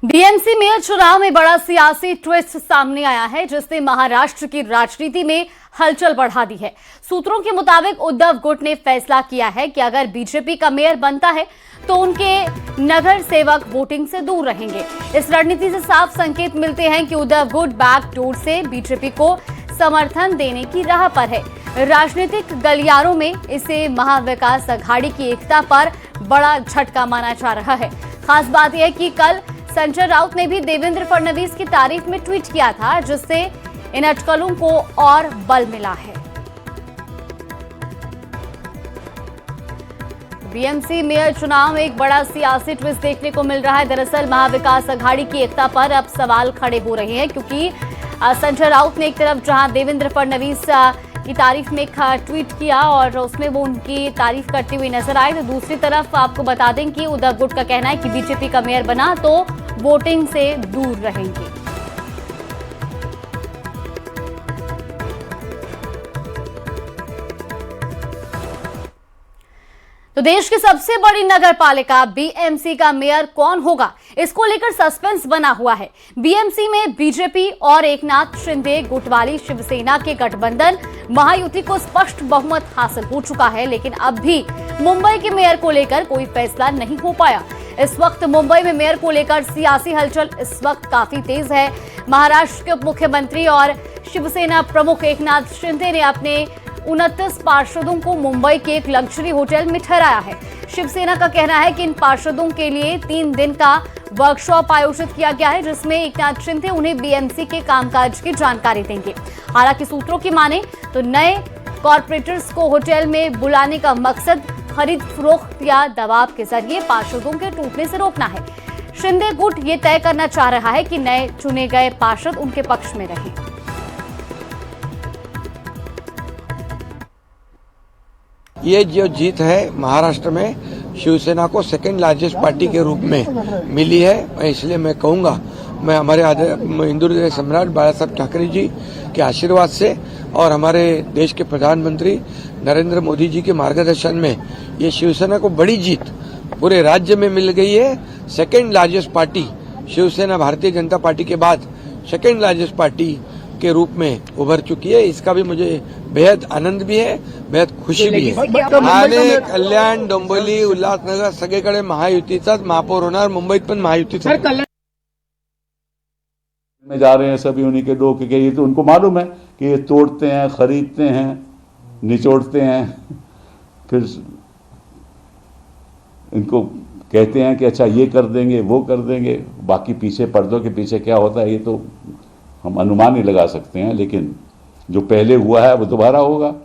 BMC mayor चुनाव में बड़ा सियासी ट्विस्ट सामने आया है, जिसने महाराष्ट्र की राजनीति में हलचल बढ़ा दी है। सूत्रों के मुताबिक उद्धव गुट ने फैसला किया है कि अगर बीजेपी का मेयर बनता है तो उनके नगर सेवक वोटिंग से दूर रहेंगे। इस रणनीति से साफ संकेत मिलते हैं कि उद्धव गुट बैकडोर से बीजेपी को समर्थन देने की राह पर है। राजनीतिक गलियारों में इसे महाविकास अघाड़ी की एकता पर बड़ा झटका माना जा रहा है। खास बात यह है कि कल संजय राउत ने भी देवेंद्र फडणवीस की तारीफ में ट्वीट किया था, जिससे इन अटकलों को और बल मिला है। बीएमसी मेयर चुनाव में एक बड़ा सियासी ट्विस्ट देखने को मिल रहा है। दरअसल महाविकास अघाड़ी की एकता पर अब सवाल खड़े हो रहे हैं, क्योंकि संजय राउत ने एक तरफ जहां देवेंद्र फडणवीस की तारीफ में एक ट्वीट किया और उसमें वो उनकी तारीफ करते हुए नजर आए, तो दूसरी तरफ आपको बता दें कि उद्धव गुट का कहना है कि बीजेपी का मेयर बना तो वोटिंग से दूर रहेंगे। तो देश की सबसे बड़ी नगर पालिका बीएमसी का मेयर कौन होगा, इसको लेकर सस्पेंस बना हुआ है। बीएमसी में बीजेपी और एकनाथ शिंदे गुट वाली शिवसेना के गठबंधन महायुति को स्पष्ट बहुमत हासिल हो चुका है, लेकिन अब भी मुंबई के मेयर को लेकर कोई फैसला नहीं हो पाया। इस वक्त मुंबई में मेयर को लेकर सियासी हलचल इस वक्त काफी तेज है। महाराष्ट्र के उप मुख्यमंत्री और शिवसेना प्रमुख एकनाथ शिंदे ने अपने 29 पार्षदों को मुंबई के एक लग्जरी होटल में ठहराया है। शिवसेना का कहना है कि इन पार्षदों के लिए 3 दिन का वर्कशॉप आयोजित किया गया है, जिसमें एकनाथ शिंदे उन्हें बीएमसी के कामकाज की जानकारी देंगे। हालांकि सूत्रों की माने तो नए कॉर्पोरेटर्स को होटल में बुलाने का मकसद खरीद फरोख्त या दबाव के जरिए पार्षदों के टूटने से रोकना है। शिंदे गुट ये तय करना चाह रहा है कि नए चुने गए पार्षद उनके पक्ष में रहें। ये जो जीत है महाराष्ट्र में शिवसेना को सेकेंड लार्जेस्ट पार्टी के रूप में मिली है, इसलिए मैं कहूँगा मैं हमारे हिंदू हृदय सम्राट बाला साहब ठाकरे जी के आशीर्वाद से और हमारे देश के प्रधानमंत्री नरेंद्र मोदी जी के मार्गदर्शन में ये शिवसेना को बड़ी जीत पूरे राज्य में मिल गई है। Second largest party Shiv Sena Bharatiya Janata party के बाद सेकेंड लार्जेस्ट पार्टी के रूप में उभर चुकी है। इसका भी मुझे बेहद आनंद भी है, बेहद खुशी भी है। ठाणे, कल्याण, डोंबिवली, उल्हासनगर सगळीकडे महायुतीचाच महापौर होणार, मुंबईत पण महायुतीचा में जा रहे हैं सभी उन्हीं के लोग के ये तो उनको मालूम है कि ये तोड़ते हैं, खरीदते हैं, निचोड़ते हैं, फिर इनको कहते हैं कि अच्छा ये कर देंगे वो कर देंगे। बाकी पीछे पर्दों के पीछे क्या होता है ये तो हम अनुमान ही लगा सकते हैं, लेकिन जो पहले हुआ है वो दोबारा होगा।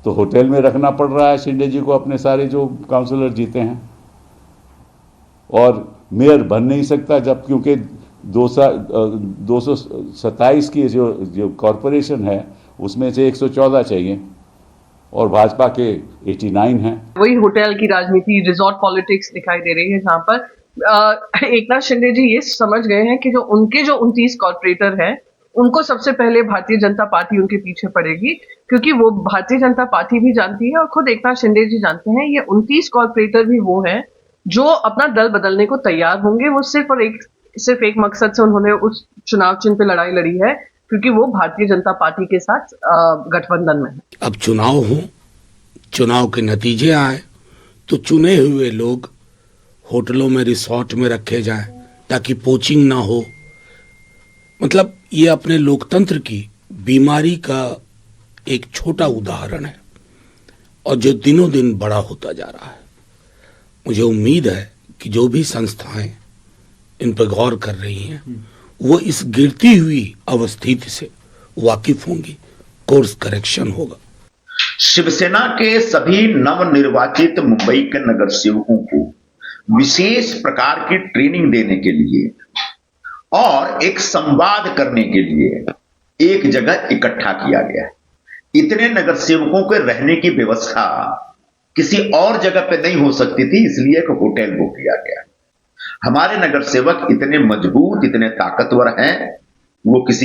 तो होटल में रखना पड़ रहा है शिंदे जी को अपने सारे जो काउंसलर जीते हैं, और मेयर बन नहीं सकता जब, क्योंकि 227 की जो कॉरपोरेशन है उसमें से 114 चाहिए और भाजपा के 89 हैं। वही होटल की राजनीति, रिजॉर्ट पॉलिटिक्स दिखाई दे रही है, जहां पर एकनाथ शिंदे जी ये समझ गए हैं कि जो उनके 29 कॉर्पोरेटर हैं उनको सबसे पहले भारतीय जनता पार्टी उनके पीछे पड़ेगी, क्योंकि वो भारतीय जनता पार्टी भी जानती है और खुद एकनाथ शिंदे जी जानते हैं ये 29 कॉर्पोरेटर भी वो हैं जो अपना दल बदलने को तैयार होंगे। वो सिर्फ एक मकसद से उन्होंने उस चुनाव चिन्ह पे लड़ाई लड़ी है, क्योंकि वो भारतीय जनता पार्टी के साथ गठबंधन में है। अब चुनाव हो, चुनाव के नतीजे आए तो चुने हुए लोग होटलों में, रिसोर्ट में रखे जाएं ताकि पोचिंग ना हो। मतलब ये अपने लोकतंत्र की बीमारी का एक छोटा उदाहरण है और जो दिनों दिन बड़ा होता जा रहा है। मुझे उम्मीद है कि जो भी संस्थाएं इन पर गौर कर रही हैं वो इस गिरती हुई अवस्थिति से वाकिफ होंगी, कोर्स करेक्शन होगा। शिवसेना के सभी नवनिर्वाचित मुंबई के नगर सेवकों को विशेष प्रकार की ट्रेनिंग देने के लिए और एक संवाद करने के लिए एक जगह इकट्ठा किया गया है। इतने नगर सेवकों के रहने की व्यवस्था किसी और जगह पे नहीं हो सकती थी, इसलिए एक होटल बुक किया गया। हमारे नगर सेवक इतने मजबूत, इतने ताकतवर हैं, वो किसी